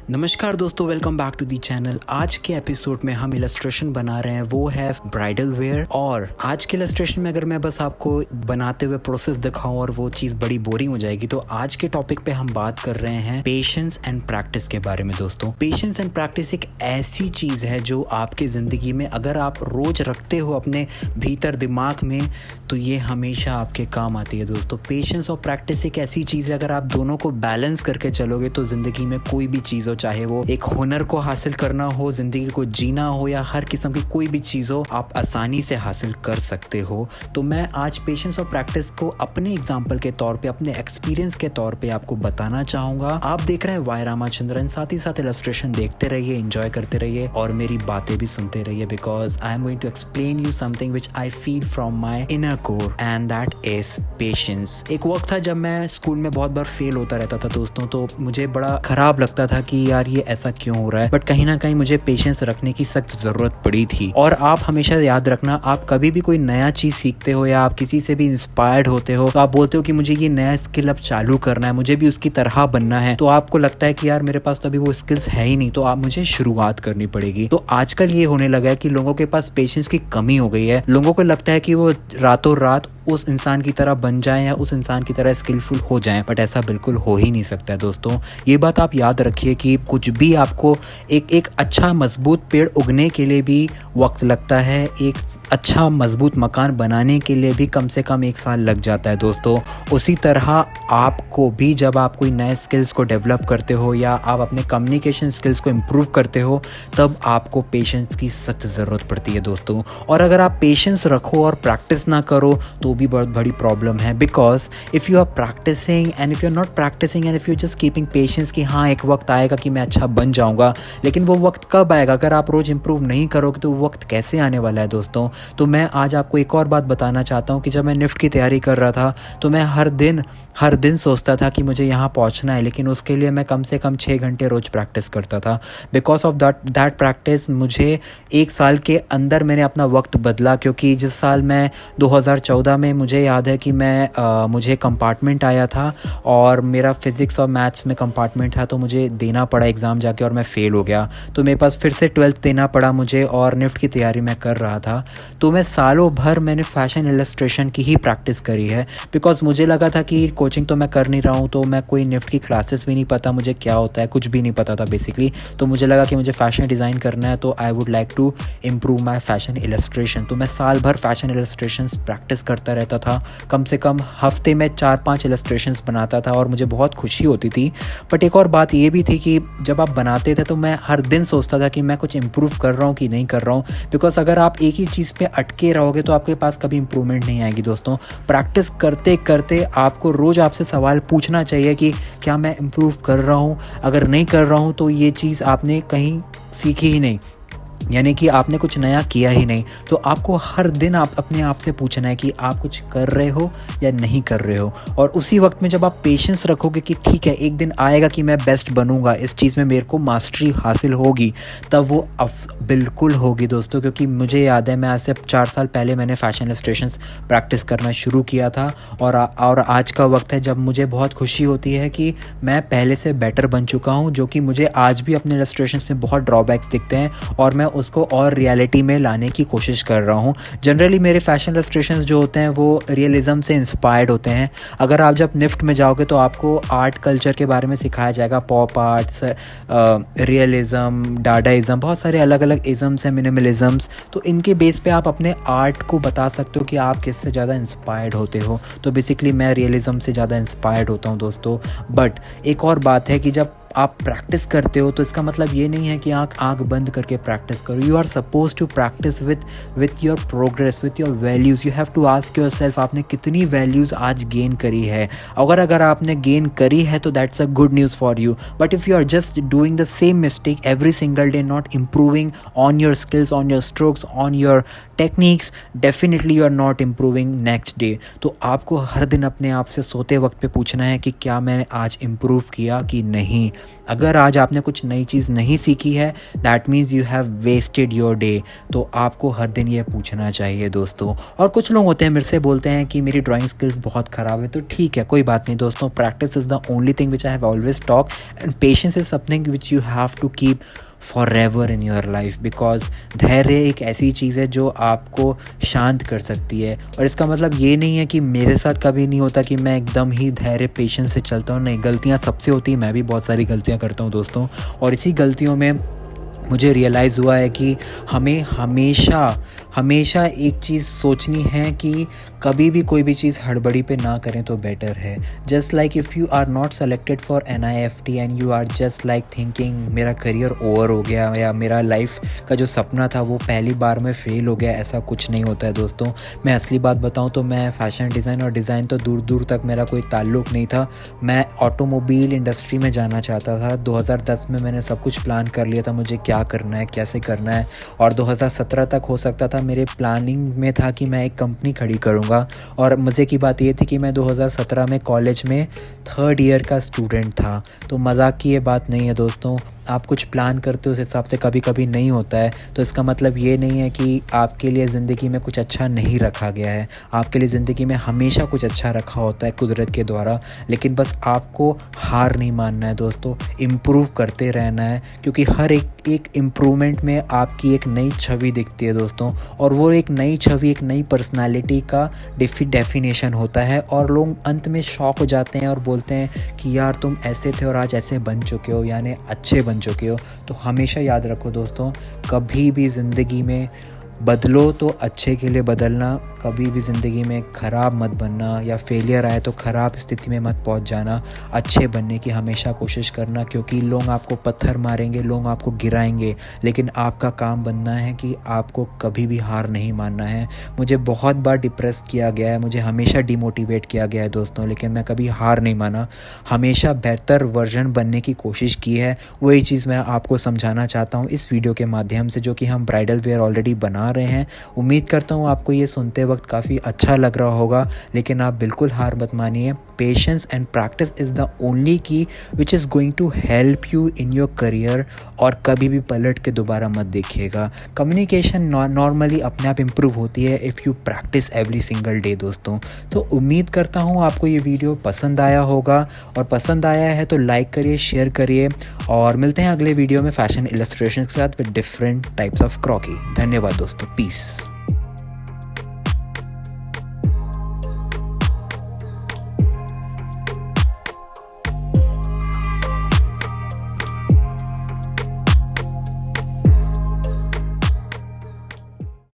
नमस्कार दोस्तों, welcome back to the channel. आज के एपिसोड में हम इलस्ट्रेशन बना रहे हैं, वो है ब्राइडल वेयर। और आज के इलस्ट्रेशन में अगर मैं बस आपको बनाते हुए प्रोसेस दिखाऊं और वो चीज़ बड़ी बोरिंग हो जाएगी, तो आज के टॉपिक पे हम बात कर रहे हैं पेशेंस एंड प्रैक्टिस के बारे में। दोस्तों, पेशेंस एंड प्रैक्टिस एक ऐसी चीज़ है जो आपकी ज़िंदगी में अगर आप रोज रखते हो अपने भीतर दिमाग में, तो ये हमेशा आपके काम आती है। दोस्तों, पेशेंस और प्रैक्टिस एक ऐसी चीज़ है, अगर आप दोनों को बैलेंस करके चलोगे तो ज़िंदगी में कोई भी चीज़, चाहे वो एक हुनर को हासिल करना हो, जिंदगी को जीना हो, या हर किस्म की कोई भी चीज़ हो, आप आसानी से हासिल कर सकते हो। तो मैं आज पेशेंस और प्रैक्टिस को अपने एग्जांपल के तौर पे, अपने एक्सपीरियंस के तौर पे आपको बताना चाहूँगा। आप देख रहे हैं वाई रामाचंद्रन, साथ ही साथ इलस्ट्रेशन देखते रहिए, एंजॉय करते रहिए और मेरी बातें भी सुनते रहिए, because I am going to explain you something which I feel from my inner core, and that is patience. एक वक्त था जब मैं स्कूल में बहुत बार फेल होता रहता था दोस्तों, तो मुझे बड़ा खराब लगता था कि यार ये ऐसा क्यों हो रहा है, बट कहीं ना कहीं मुझे पेशेंस रखने की सख्त जरूरत पड़ी थी। और आप हमेशा याद रखना, आप कभी भी कोई नया चीज सीखते हो या आप किसी से भी इंस्पायर्ड होते हो, तो आप बोलते हो कि मुझे ये नया स्किल अब चालू करना है, मुझे भी उसकी तरह बनना है, तो आपको लगता है कि यार मेरे पास तो अभी वो स्किल्स है ही नहीं, तो आप मुझे शुरुआत करनी पड़ेगी। तो आजकल ये होने लगा है कि लोगों के पास पेशेंस की कमी हो गई है। लोगों को लगता है कि वो रातों रात उस इंसान की तरह बन जाए या उस इंसान की तरह स्किलफुल हो जाए, बट ऐसा बिल्कुल हो ही नहीं सकता है। दोस्तों, ये बात आप याद रखिए कि कुछ भी आपको एक अच्छा मजबूत पेड़ उगने के लिए भी वक्त लगता है, एक अच्छा मजबूत मकान बनाने के लिए भी कम से कम 1 साल लग जाता है। दोस्तों, उसी तरह आपको भी जब आप कोई नए स्किल्स को डेवलप करते हो या आप अपने कम्युनिकेशन स्किल्स को इम्प्रूव करते हो, तब आपको पेशेंस की सख्त ज़रूरत पड़ती है दोस्तों। और अगर आप पेशेंस रखो और प्रैक्टिस ना करो तो भी बहुत बड़ी प्रॉब्लम है, because if you are practising and if you are not practising and if you just keeping patience कि हाँ एक वक्त आएगा कि मैं अच्छा बन जाऊंगा, लेकिन वो वक्त कब आएगा? अगर आप रोज़ इंप्रूव नहीं करोगे तो वो वक्त कैसे आने वाला है दोस्तों। तो मैं आज आपको एक और बात बताना चाहता हूँ कि जब मैं निफ्ट की तैयारी कर रहा था, तो मैं हर दिन सोचता था कि मुझे यहाँ पहुँचना है, लेकिन उसके लिए मैं कम से कम 6 घंटे रोज़ प्रैक्टिस करता था। बिकॉज ऑफ दैट प्रैक्टिस मुझे 1 साल के अंदर मैंने अपना वक्त बदला, क्योंकि जिस साल मैं 2014 में, मुझे याद है कि मुझे कंपार्टमेंट आया था और मेरा फिज़िक्स और मैथ्स में कंपार्टमेंट था, तो मुझे देना पड़ा एग्ज़ाम जाके और मैं फ़ेल हो गया। तो मेरे पास फिर से 12th देना पड़ा मुझे और निफ्ट की तैयारी मैं कर रहा था। तो मैं सालों भर मैंने फ़ैशन इलस्ट्रेशन की ही प्रैक्टिस करी है, बिकॉज मुझे लगा था कि कोचिंग तो मैं कर नहीं रहा हूँ, तो मैं कोई निफ्ट की क्लासेस भी नहीं पता मुझे क्या होता है, कुछ भी नहीं पता था बेसिकली। तो मुझे लगा कि मुझे फ़ैशन डिज़ाइन करना है, तो I would like to improve my fashion illustration. तो मैं साल भर फ़ैशन इलस्ट्रेशंस प्रैक्टिस करता रहता था। कम से कम हफ्ते में 4-5 इलस्ट्रेशंस बनाता था और मुझे बहुत खुशी होती थी। बट एक और बात ये भी थी कि जब आप बनाते थे तो मैं हर दिन सोचता था कि मैं कुछ इम्प्रूव कर रहा हूँ कि नहीं कर रहा हूँ, बिकॉज अगर आप एक ही चीज़ पे अटके रहोगे तो आपके पास कभी इंप्रूवमेंट नहीं आएगी दोस्तों। प्रैक्टिस करते करते आपको रोज़ आपसे सवाल पूछना चाहिए कि क्या मैं इम्प्रूव कर रहा हूँ। अगर नहीं कर रहा हूँ तो ये चीज़ आपने कहीं सीखी ही नहीं, यानी कि आपने कुछ नया किया ही नहीं। तो आपको हर दिन आप अपने आप से पूछना है कि आप कुछ कर रहे हो या नहीं कर रहे हो। और उसी वक्त में जब आप पेशेंस रखोगे कि ठीक है एक दिन आएगा कि मैं बेस्ट बनूंगा, इस चीज़ में मेरे को मास्टरी हासिल होगी, तब वो बिल्कुल होगी दोस्तों। क्योंकि मुझे याद है, मैं आज से 4 साल पहले मैंने फ़ैशन इलस्ट्रेशंस प्रैक्टिस करना शुरू किया था, और आज का वक्त है जब मुझे बहुत खुशी होती है कि मैं पहले से बेटर बन चुका हूँ, जो कि मुझे आज भी अपने इलस्ट्रेशंस में बहुत ड्रॉबैक्स दिखते हैं और मैं उसको और रियलिटी में लाने की कोशिश कर रहा हूँ। जनरली मेरे फैशन इलस्ट्रेशंस जो होते हैं वो रियलिज़म से इंस्पायर्ड होते हैं। अगर आप जब निफ्ट में जाओगे तो आपको आर्ट कल्चर के बारे में सिखाया जाएगा, पॉप आर्ट्स, रियलिज़म, डाडाइज़म, बहुत सारे अलग अलग इज़म्स हैं, मिनिमलिज़म्स। तो इनके बेस पे आप अपने आर्ट को बता सकते हो कि आप किससे ज़्यादा इंस्पायर्ड होते हो। तो बेसिकली मैं रियलिज़म से ज़्यादा इंस्पायर्ड होता हूँ दोस्तों। बट एक और बात है कि जब आप प्रैक्टिस करते हो तो इसका मतलब ये नहीं है कि आँख बंद करके प्रैक्टिस करो। You are suppose to practise with your progress, with your values. You have to ask yourself, आपने कितनी वैल्यूज़ आज गेन करी है। अगर आपने गेन करी है तो that's a good news for you. But if you are just doing the same mistake every single day, not improving on your skills, on your strokes, on your techniques, definitely you are not improving next day. तो आपको हर दिन अपने आप से सोते वक्त पे पूछना है कि क्या मैंने आज इम्प्रूव किया कि नहीं। अगर आज आपने कुछ नई चीज़ नहीं सीखी है, that means you have wasted your day. तो आपको हर दिन ये पूछना चाहिए दोस्तों। और कुछ लोग होते हैं मेरे से बोलते हैं कि मेरी ड्राइंग स्किल्स बहुत ख़राब है, तो ठीक है, कोई बात नहीं दोस्तों। Practice is the only thing which I have always talk, and patience is something which you have to keep forever in your life, because धैर्य एक ऐसी चीज़ है जो आपको शांत कर सकती है। और इसका मतलब ये नहीं है कि मेरे साथ कभी नहीं होता कि मैं एकदम ही धैर्य पेशेंस से चलता हूँ, नहीं, गलतियाँ सबसे होती हैं, मैं भी बहुत सारी गलतियाँ करता हूँ दोस्तों। और इसी गलतियों में मुझे रियलाइज़ हुआ है कि हमें हमेशा एक चीज़ सोचनी है कि कभी भी कोई भी चीज़ हड़बड़ी पे ना करें तो बेटर है। Just like if you are not selected for NIFT and you are just like thinking मेरा करियर ओवर हो गया या मेरा लाइफ का जो सपना था वो पहली बार में फ़ेल हो गया, ऐसा कुछ नहीं होता है दोस्तों। मैं असली बात बताऊं तो मैं फ़ैशन डिज़ाइन और डिज़ाइन तो दूर दूर तक मेरा कोई ताल्लुक़ नहीं था। मैं ऑटोमोबाइल इंडस्ट्री में जाना चाहता था। 2010 में मैंने सब कुछ प्लान कर लिया था मुझे क्या करना है, कैसे करना है, और 2017 तक हो सकता था मेरे प्लानिंग में था कि मैं एक कंपनी खड़ी करूँगा। और मज़े की बात ये थी कि मैं 2017 में कॉलेज में 3rd ईयर का स्टूडेंट था। तो मजाक की ये बात नहीं है दोस्तों, आप कुछ प्लान करते हो उस हिसाब से कभी कभी नहीं होता है। तो इसका मतलब ये नहीं है कि आपके लिए ज़िंदगी में कुछ अच्छा नहीं रखा गया है। आपके लिए ज़िंदगी में हमेशा कुछ अच्छा रखा होता है कुदरत के द्वारा, लेकिन बस आपको हार नहीं मानना है दोस्तों, इम्प्रूव करते रहना है, क्योंकि हर एक इम्प्रूवमेंट में आपकी एक नई छवि दिखती है दोस्तों। और वो एक नई छवि एक नई पर्सनालिटी का डेफिनेशन होता है, और लोग अंत में शॉक हो जाते हैं और बोलते हैं कि यार तुम ऐसे थे और आज ऐसे बन चुके हो, यानी अच्छे बन चुके हो। तो हमेशा याद रखो दोस्तों, कभी भी ज़िंदगी में बदलो तो अच्छे के लिए बदलना, कभी भी ज़िंदगी में ख़राब मत बनना, या फेलियर आए तो ख़राब स्थिति में मत पहुंच जाना। अच्छे बनने की हमेशा कोशिश करना, क्योंकि लोग आपको पत्थर मारेंगे, लोग आपको गिराएंगे, लेकिन आपका काम बनना है कि आपको कभी भी हार नहीं मानना है। मुझे बहुत बार डिप्रेस किया गया है, मुझे हमेशा डिमोटिवेट किया गया है दोस्तों, लेकिन मैं कभी हार नहीं माना, हमेशा बेहतर वर्जन बनने की कोशिश की है। वही चीज़ मैं आपको समझाना चाहता हूँ इस वीडियो के माध्यम से, जो कि हम ब्राइडल वेयर ऑलरेडी बना रहे हैं। उम्मीद करता हूँ आपको ये सुनते वक्त काफ़ी अच्छा लग रहा होगा, लेकिन आप बिल्कुल हार मत मानिए। Patience and practice is the only key which is going to help you in your career, और कभी भी पलट के दोबारा मत देखिएगा। कम्युनिकेशन नॉर्मली अपने आप इम्प्रूव होती है if you practice every single day दोस्तों। तो उम्मीद करता हूँ आपको ये वीडियो पसंद आया होगा, और पसंद आया है तो लाइक करिए, शेयर करिए, और मिलते हैं अगले वीडियो में फैशन इलस्ट्रेशन के साथ विद डिफरेंट टाइप्स ऑफ क्रॉकी। धन्यवाद दोस्तों, पीस।